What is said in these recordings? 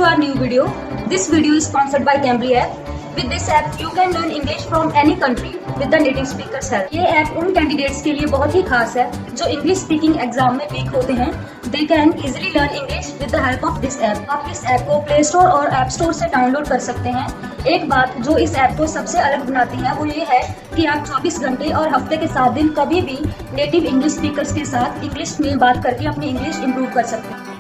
our new video. This video is sponsored by Cambly app. With this app, you can learn English from any country with the native speaker's help. ये app उन candidates के लिए बहुत ही खास है जो English speaking exam में week होते हैं. They can easily learn English with the help of this app. आप इस ऐप को प्ले स्टोर और ऐप स्टोर से डाउनलोड कर सकते हैं. एक बात जो इस ऐप को सबसे अलग बनाती है वो ये है कि आप 24 घंटे और हफ्ते के 7 दिन कभी भी नेटिव इंग्लिश स्पीकर्स के साथ इंग्लिश में बात करके अपनी इंग्लिश इंप्रूव कर सकते हैं.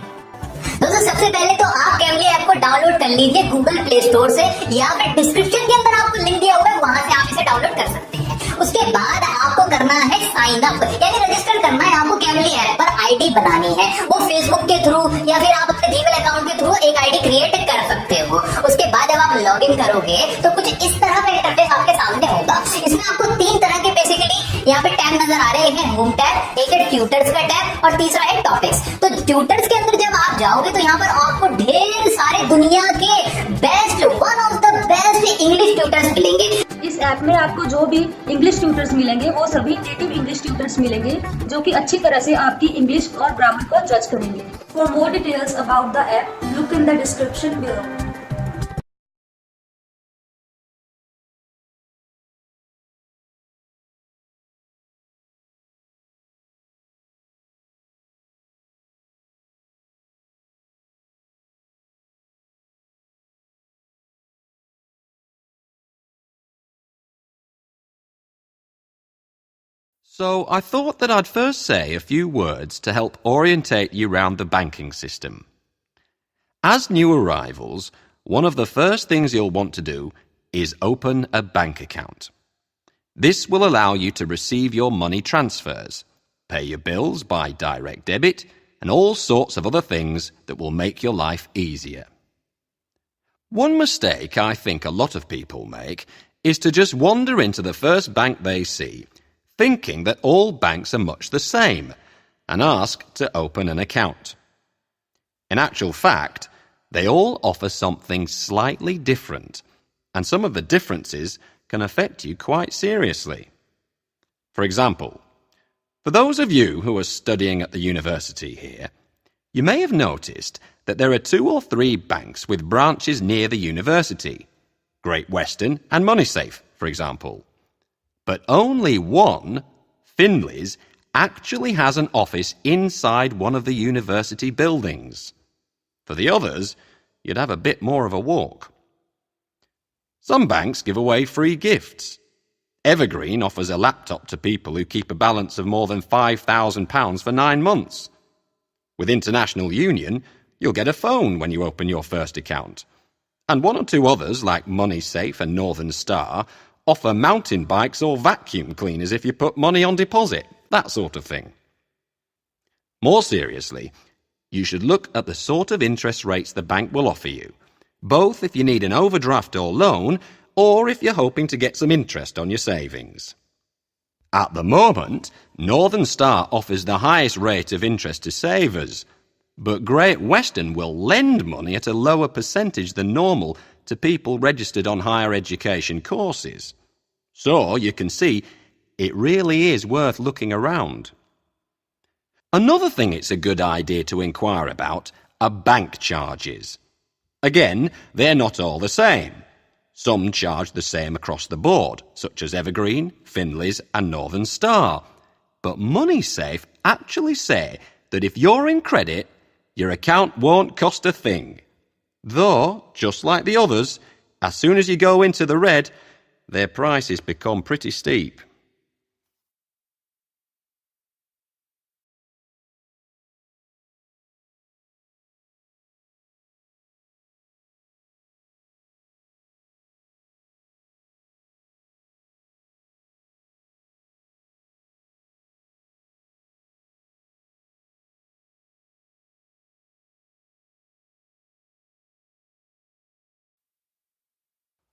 दोस्तों सबसे पहले तो आप कैमली ऐप को डाउनलोड कर लीजिए गूगल प्ले स्टोर से या फिर डिस्क्रिप्शन के अंदर आपको लिंक दिया हुआ है, वहां से आप इसे डाउनलोड कर सकते हैं. उसके बाद आपको करना है साइन अप यानी रजिस्टर करना है. आपको कैमली ऐप पर आईडी बनानी है. वो फेसबुक के थ्रू या फिर आप अपने जीमेल अकाउंट के थ्रू एक आईडी क्रिएट कर सकते हो. उसके बाद जब आप लॉग इन करोगे तो कुछ इस तरह का इंटरफेस आपके सामने होगा. इसमें आपको 3 तरह के बेसिकली यहाँ पे टैब नजर आ रहे हैं. होम टैब, एक है ट्यूटर्स का टैब और तीसरा है टॉपिक्स. तो ट्यूटर्स के अंदर जब आप जाओगे तो यहाँ पर आपको ढेर सारे दुनिया के best one of the best English tutors मिलेंगे. इस ऐप में आपको जो भी इंग्लिश ट्यूटर्स मिलेंगे वो सभी नेटिव इंग्लिश ट्यूटर्स मिलेंगे जो कि अच्छी तरह से आपकी इंग्लिश और ग्रामर को जज करेंगे. For more details about the app, look in the description below. So I thought that I'd first say a few words to help orientate you round the banking system. As new arrivals, one of the first things you'll want to do is open a bank account. This will allow you to receive your money transfers, pay your bills by direct debit, and all sorts of other things that will make your life easier. One mistake I think a lot of people make is to just wander into the first bank they see, thinking that all banks are much the same, and ask to open an account. In actual fact, they all offer something slightly different, and some of the differences can affect you quite seriously. For example, for those of you who are studying at the university here, you may have noticed that there are 2 or 3 banks with branches near the university, Great Western and MoneySafe, for example. But only one, Finley's, actually has an office inside one of the university buildings. For the others, you'd have a bit more of a walk. Some banks give away free gifts. Evergreen offers a laptop to people who keep a balance of more than £5,000 for 9 months. With International Union, you'll get a phone when you open your first account. And 1 or 2 others, like MoneySafe and Northern Star, offer mountain bikes or vacuum cleaners if you put money on deposit, that sort of thing. More seriously, you should look at the sort of interest rates the bank will offer you, both if you need an overdraft or loan, or if you're hoping to get some interest on your savings. At the moment, Northern Star offers the highest rate of interest to savers, but Great Western will lend money at a lower percentage than normal to people registered on higher education courses. So you can see it really is worth looking around. Another thing it's a good idea to inquire about are bank charges. Again, they're not all the same. Some charge the same across the board, such as Evergreen, Finley's and Northern Star. But MoneySafe actually say that if you're in credit, your account won't cost a thing. Though, just like the others, as soon as you go into the red, their prices become pretty steep.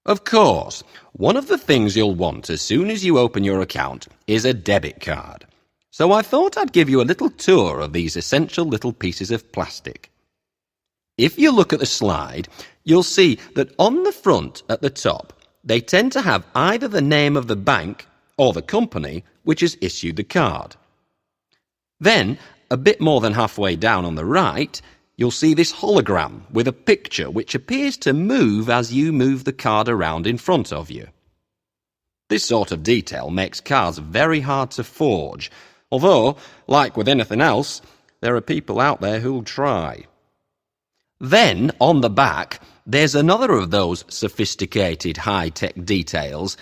Of course, one of the things you'll want as soon as you open your account is a debit card. So I thought I'd give you a little tour of these essential little pieces of plastic. If you look at the slide, you'll see that on the front at the top, they tend to have either the name of the bank or the company which has issued the card. Then, a bit more than halfway down on the right, you'll see this hologram with a picture which appears to move as you move the card around in front of you. This sort of detail makes cards very hard to forge, although, like with anything else, there are people out there who'll try. Then, on the back, there's another of those sophisticated high-tech details,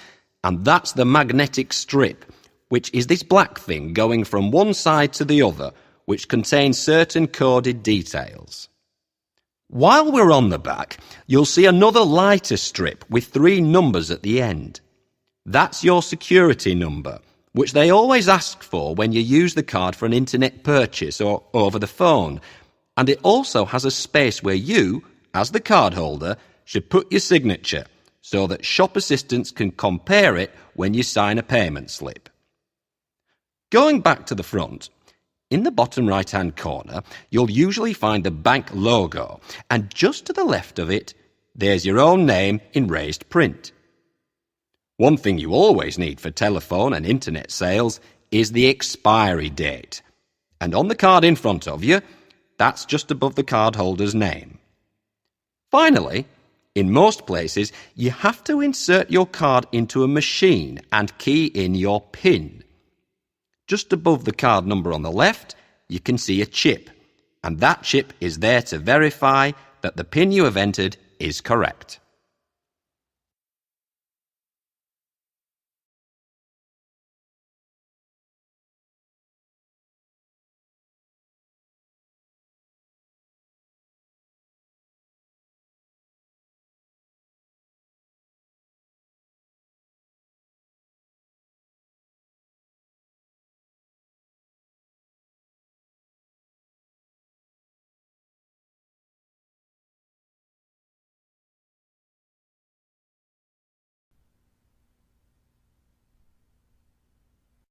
and that's the magnetic strip, which is this black thing going from one side to the other, which contains certain coded details. While we're on the back, you'll see another lighter strip with 3 numbers at the end. That's your security number, which they always ask for when you use the card for an internet purchase or over the phone, and it also has a space where you, as the cardholder, should put your signature so that shop assistants can compare it when you sign a payment slip. Going back to the front, in the bottom right-hand corner, you'll usually find the bank logo, and just to the left of it, there's your own name in raised print. One thing you always need for telephone and internet sales is the expiry date. And on the card in front of you, that's just above the cardholder's name. Finally, in most places, you have to insert your card into a machine and key in your PIN. Just above the card number on the left, you can see a chip, and that chip is there to verify that the PIN you have entered is correct.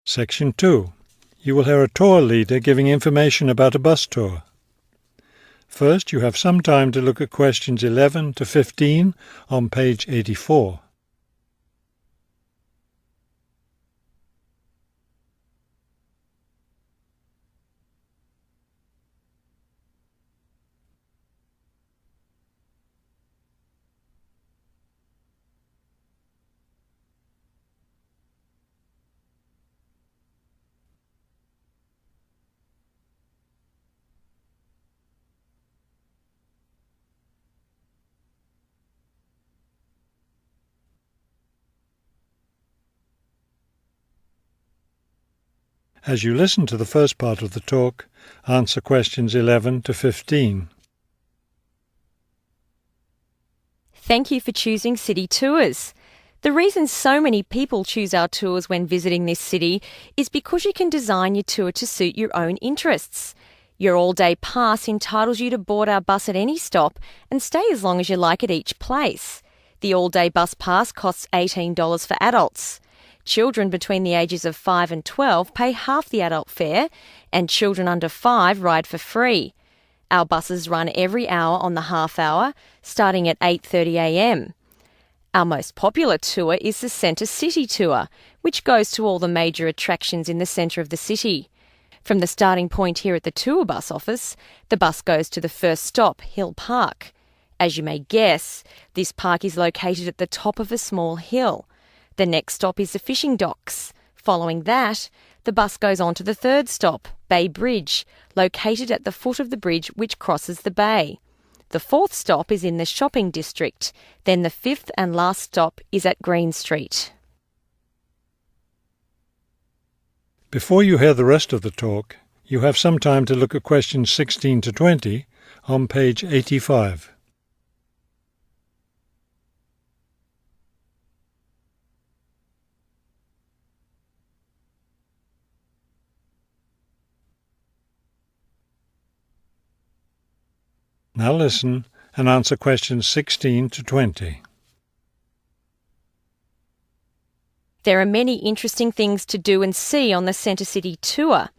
Section 2. You will hear a tour leader giving information about a bus tour. First, you have some time to look at questions 11 to 15 on page 84. As you listen to the first part of the talk, answer questions 11 to 15. Thank you for choosing City Tours. The reason so many people choose our tours when visiting this city is because you can design your tour to suit your own interests. Your all-day pass entitles you to board our bus at any stop and stay as long as you like at each place. The all-day bus pass costs $18 for adults. Children between the ages of 5 and 12 pay half the adult fare, and children under 5 ride for free. Our buses run every hour on the half hour, starting at 8:30 a.m. Our most popular tour is the Centre City Tour, which goes to all the major attractions in the centre of the city. From the starting point here at the tour bus office, the bus goes to the first stop, Hill Park. As you may guess, this park is located at the top of a small hill. The next stop is the fishing docks. Following that, the bus goes on to the third stop, Bay Bridge, located at the foot of the bridge which crosses the bay. The fourth stop is in the shopping district. Then the fifth and last stop is at Green Street. Before you hear the rest of the talk, you have some time to look at questions 16 to 20 on page 85. Now listen and answer questions 16 to 20. There are many interesting things to do and see on the Centre City Tour.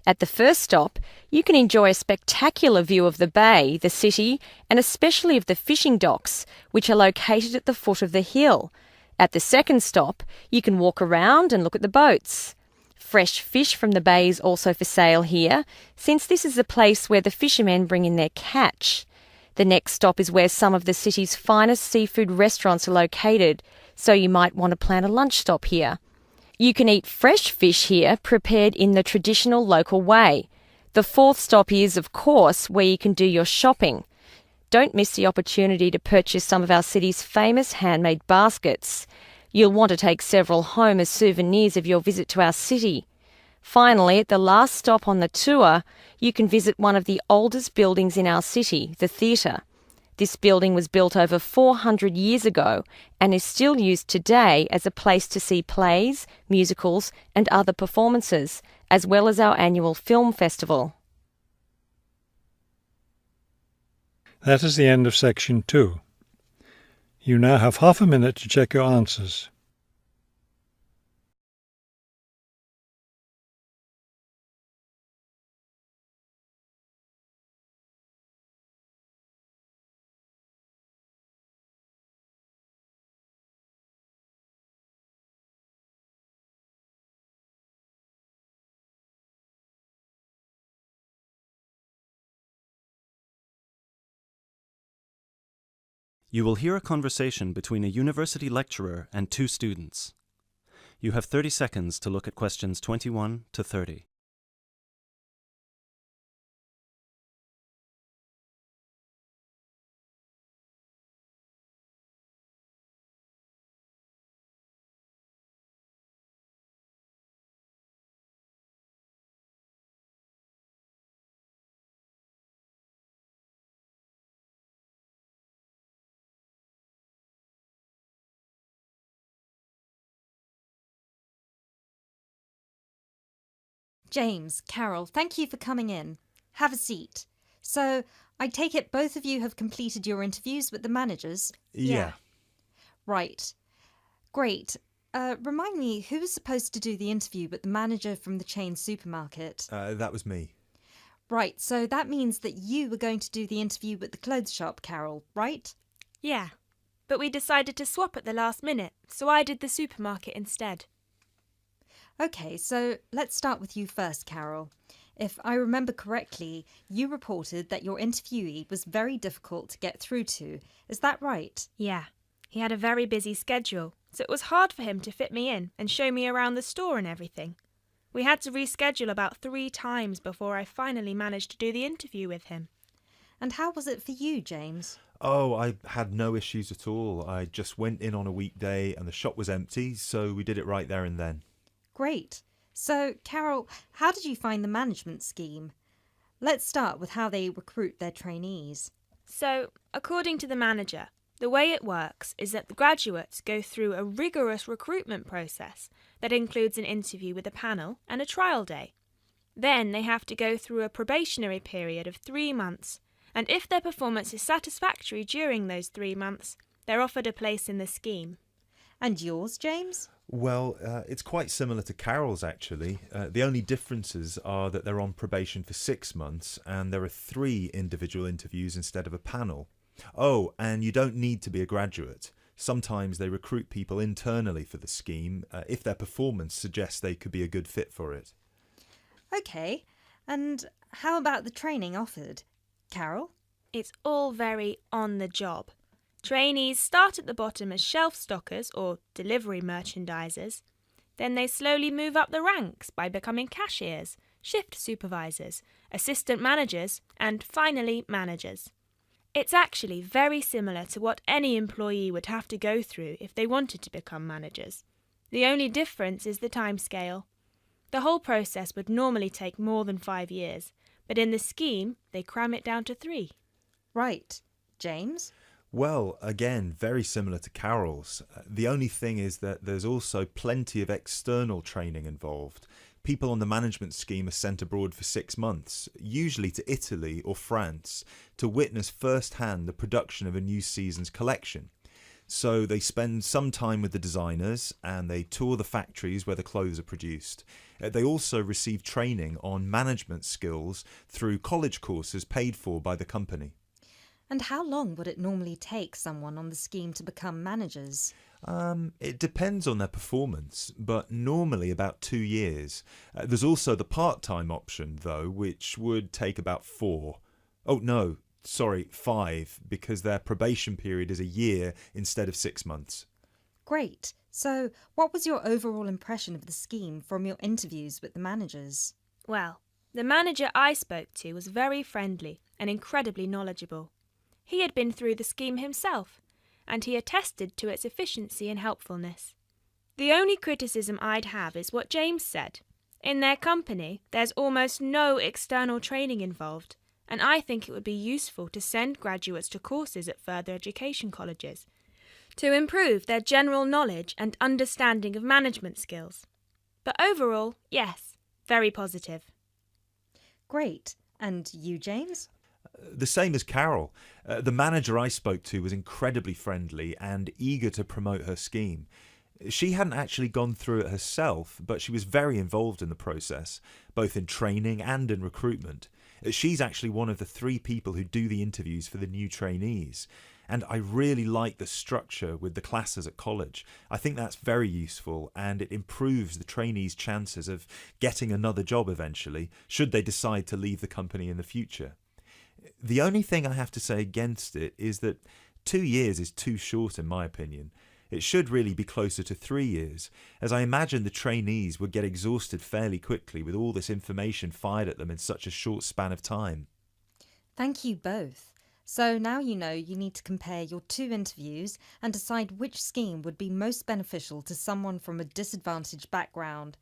At the first stop, you can enjoy a spectacular view of the bay, the city, and especially of the fishing docks, which are located at the foot of the hill. At the second stop, you can walk around and look at the boats. Fresh fish from the bay is also for sale here, since this is the place where the fishermen bring in their catch. The next stop is where some of the city's finest seafood restaurants are located, so you might want to plan a lunch stop here. You can eat fresh fish here, prepared in the traditional local way. The fourth stop is, of course, where you can do your shopping. Don't miss the opportunity to purchase some of our city's famous handmade baskets. You'll want to take several home as souvenirs of your visit to our city. Finally, at the last stop on the tour, you can visit one of the oldest buildings in our city, the theatre. This building was built over 400 years ago and is still used today as a place to see plays, musicals and other performances, as well as our annual film festival. That is the end of section 2. You now have half a minute to check your answers. You will hear a conversation between a university lecturer and two students. You have 30 seconds to look at questions 21 to 30. James, Carol, thank you for coming in. Have a seat. So, I take it both of you have completed your interviews with the managers? Yeah. Right. Great. Remind me, who was supposed to do the interview with the manager from the chain supermarket? That was me. Right, so that means that you were going to do the interview with the clothes shop, Carol, right? Yeah, but we decided to swap at the last minute, so I did the supermarket instead. Okay, so let's start with you first, Carol. If I remember correctly, you reported that your interviewee was very difficult to get through to. Is that right? Yeah, he had a very busy schedule, so it was hard for him to fit me in and show me around the store and everything. We had to reschedule about 3 times before I finally managed to do the interview with him. And how was it for you, James? Oh, I had no issues at all. I just went in on a weekday and the shop was empty, so we did it right there and then. Great. So, Carol, how did you find the management scheme? Let's start with how they recruit their trainees. So, according to the manager, the way it works is that the graduates go through a rigorous recruitment process that includes an interview with a panel and a trial day. Then they have to go through a probationary period of 3 months, and if their performance is satisfactory during those 3 months, they're offered a place in the scheme. And yours, James? Well, it's quite similar to Carol's, actually. The only differences are that they're on probation for 6 months and there are 3 individual interviews instead of a panel. Oh, and you don't need to be a graduate. Sometimes they recruit people internally for the scheme if their performance suggests they could be a good fit for it. Okay. And how about the training offered? Carol? It's all very on the job. Trainees start at the bottom as shelf stockers or delivery merchandisers. Then they slowly move up the ranks by becoming cashiers, shift supervisors, assistant managers, and finally managers. It's actually very similar to what any employee would have to go through if they wanted to become managers. The only difference is the timescale. The whole process would normally take more than 5 years, but in the scheme they cram it down to 3. Right. James? Well, again, very similar to Carol's. The only thing is that there's also plenty of external training involved. People on the management scheme are sent abroad for 6 months, usually to Italy or France, to witness firsthand the production of a new season's collection. So they spend some time with the designers and they tour the factories where the clothes are produced. They also receive training on management skills through college courses paid for by the company. And how long would it normally take someone on the scheme to become managers? It depends on their performance, but normally about 2 years. There's also the part-time option, though, which would take about 4. Oh, no, sorry, 5, because their probation period is a year instead of 6 months. Great. So, what was your overall impression of the scheme from your interviews with the managers? Well, the manager I spoke to was very friendly and incredibly knowledgeable. He had been through the scheme himself, and he attested to its efficiency and helpfulness. The only criticism I'd have is what James said. In their company, there's almost no external training involved, and I think it would be useful to send graduates to courses at further education colleges to improve their general knowledge and understanding of management skills. But overall, yes, very positive. Great. And you, James? The same as Carol. The manager I spoke to was incredibly friendly and eager to promote her scheme. She hadn't actually gone through it herself, but she was very involved in the process, both in training and in recruitment. She's actually one of the 3 people who do the interviews for the new trainees. And I really like the structure with the classes at college. I think that's very useful, and it improves the trainees' chances of getting another job eventually, should they decide to leave the company in the future. The only thing I have to say against it is that 2 years is too short in my opinion. It should really be closer to 3 years, as I imagine the trainees would get exhausted fairly quickly with all this information fired at them in such a short span of time. Thank you both. So now you know you need to compare your 2 interviews and decide which scheme would be most beneficial to someone from a disadvantaged background.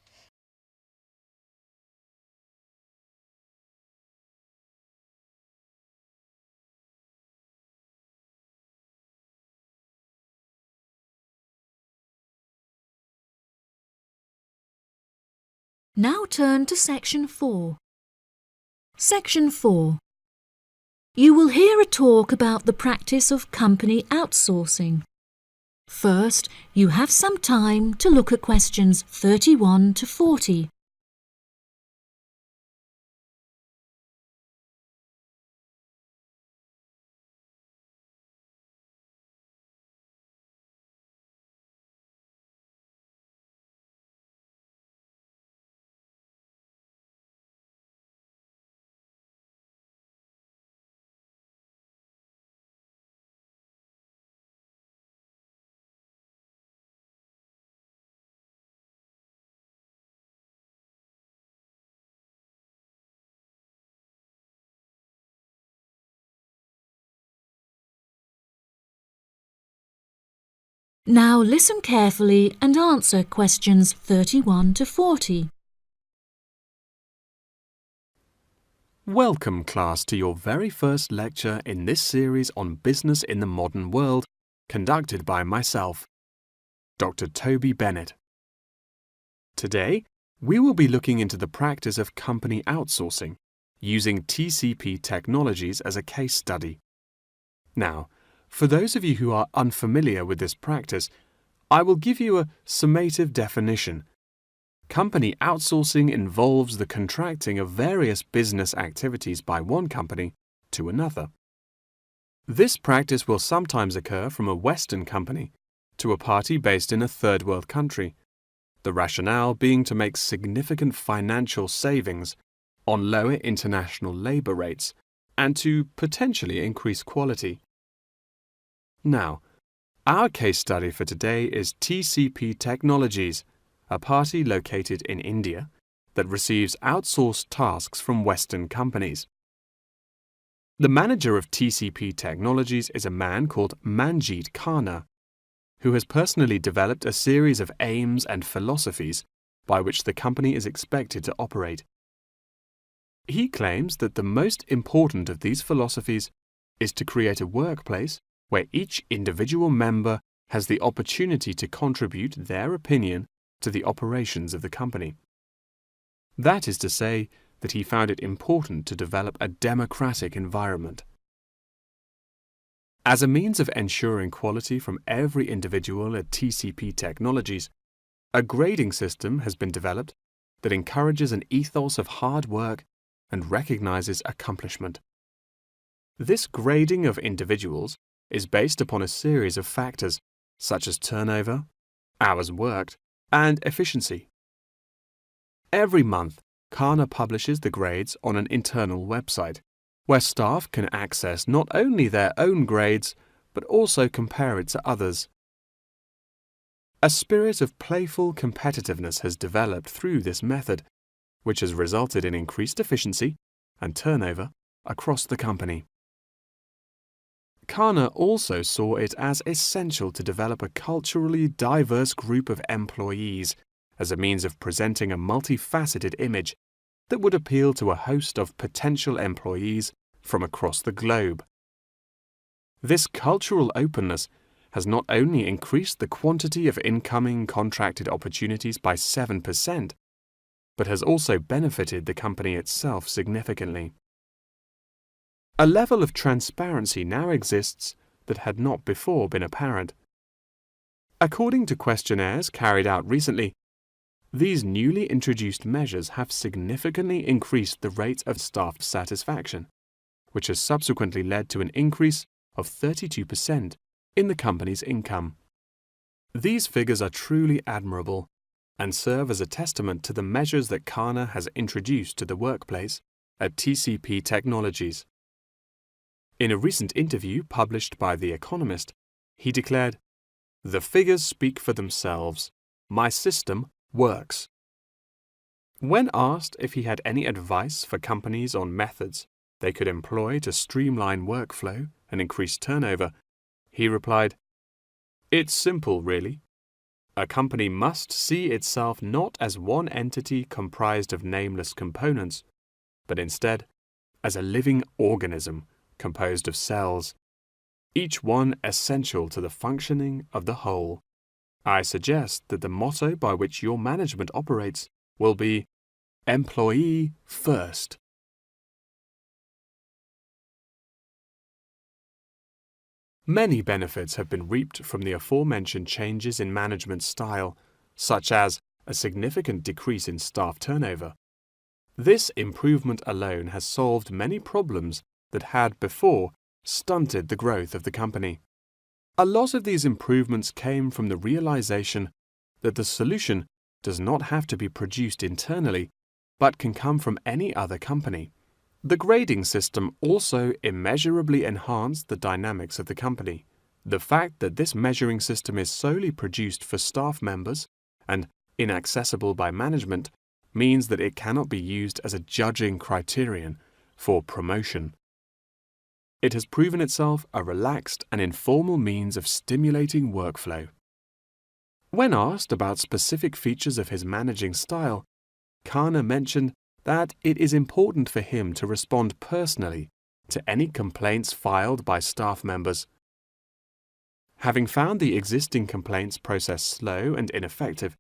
Now turn to Section 4. Section 4. You will hear a talk about the practice of company outsourcing. First, you have some time to look at questions 31 to 40. Now listen carefully and answer questions 31 to 40. Welcome, class, to your very first lecture in this series on business in the modern world, conducted by myself, Dr. Toby Bennett. Today, we will be looking into the practice of company outsourcing, using TCP technologies as a case study. Now, for those of you who are unfamiliar with this practice, I will give you a summative definition. Company outsourcing involves the contracting of various business activities by one company to another. This practice will sometimes occur from a Western company to a party based in a third world country, the rationale being to make significant financial savings on lower international labour rates and to potentially increase quality. Now, our case study for today is TCP Technologies, a party located in India that receives outsourced tasks from Western companies. The manager of TCP Technologies is a man called Manjeet Khanna, who has personally developed a series of aims and philosophies by which the company is expected to operate. He claims that the most important of these philosophies is to create a workplace where each individual member has the opportunity to contribute their opinion to the operations of the company. That is to say, that he found it important to develop a democratic environment. As a means of ensuring quality from every individual at TCP Technologies, a grading system has been developed that encourages an ethos of hard work and recognizes accomplishment. This grading of individuals is based upon a series of factors such as turnover, hours worked, and efficiency. Every month, Kana publishes the grades on an internal website, where staff can access not only their own grades, but also compare it to others. A spirit of playful competitiveness has developed through this method, which has resulted in increased efficiency and turnover across the company. Kana also saw it as essential to develop a culturally diverse group of employees as a means of presenting a multifaceted image that would appeal to a host of potential employees from across the globe. This cultural openness has not only increased the quantity of incoming contracted opportunities by 7%, but has also benefited the company itself significantly. A level of transparency now exists that had not before been apparent. According to questionnaires carried out recently, these newly introduced measures have significantly increased the rate of staff satisfaction, which has subsequently led to an increase of 32% in the company's income. These figures are truly admirable and serve as a testament to the measures that Kana has introduced to the workplace at TCP Technologies. In a recent interview published by The Economist, he declared, "The figures speak for themselves. My system works." When asked if he had any advice for companies on methods they could employ to streamline workflow and increase turnover, he replied, "It's simple, really. A company must see itself not as one entity comprised of nameless components, but instead as a living organism composed of cells, each one essential to the functioning of the whole. I suggest that the motto by which your management operates will be employee first." Many benefits have been reaped from the aforementioned changes in management style, such as a significant decrease in staff turnover. This improvement alone has solved many problems that had before stunted the growth of the company. A lot of these improvements came from the realization that the solution does not have to be produced internally, but can come from any other company. The grading system also immeasurably enhanced the dynamics of the company. The fact that this measuring system is solely produced for staff members and inaccessible by management means that it cannot be used as a judging criterion for promotion. It has proven itself a relaxed and informal means of stimulating workflow. When asked about specific features of his managing style, Kana mentioned that it is important for him to respond personally to any complaints filed by staff members. Having found the existing complaints process slow and ineffective,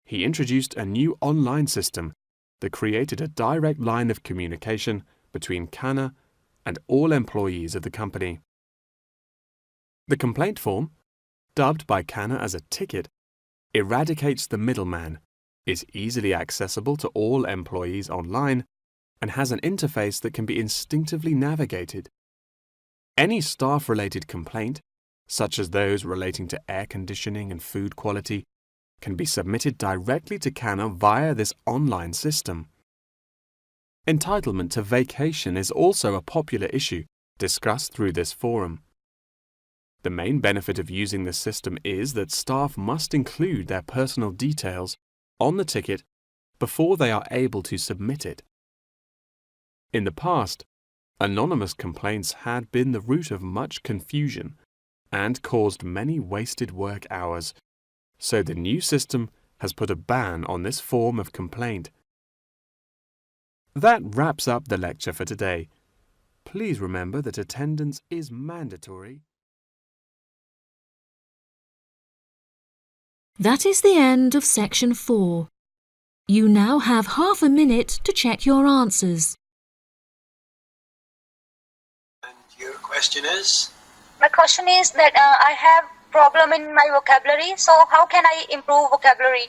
he introduced a new online system that created a direct line of communication between Kana and all employees of the company. The complaint form, dubbed by Kana as a ticket, eradicates the middleman, is easily accessible to all employees online, and has an interface that can be instinctively navigated. Any staff-related complaint, such as those relating to air conditioning and food quality, can be submitted directly to Kana via this online system. Entitlement to vacation is also a popular issue discussed through this forum. The main benefit of using this system is that staff must include their personal details on the ticket before they are able to submit it. In the past, anonymous complaints had been the root of much confusion and caused many wasted work hours, so the new system has put a ban on this form of complaint. That wraps up the lecture for today. Please remember that attendance is mandatory. That is the end of section 4. You now have half a minute to check your answers. And your question is? My question is that I have problem in my vocabulary, so how can I improve vocabulary?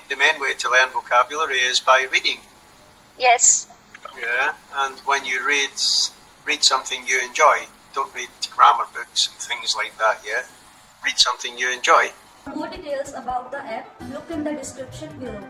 The main way to learn vocabulary is by reading. Yes. Yeah, and when you read, read something you enjoy. Don't read grammar books and things like that, yeah? Read something you enjoy. For more details about the app, look in the description below.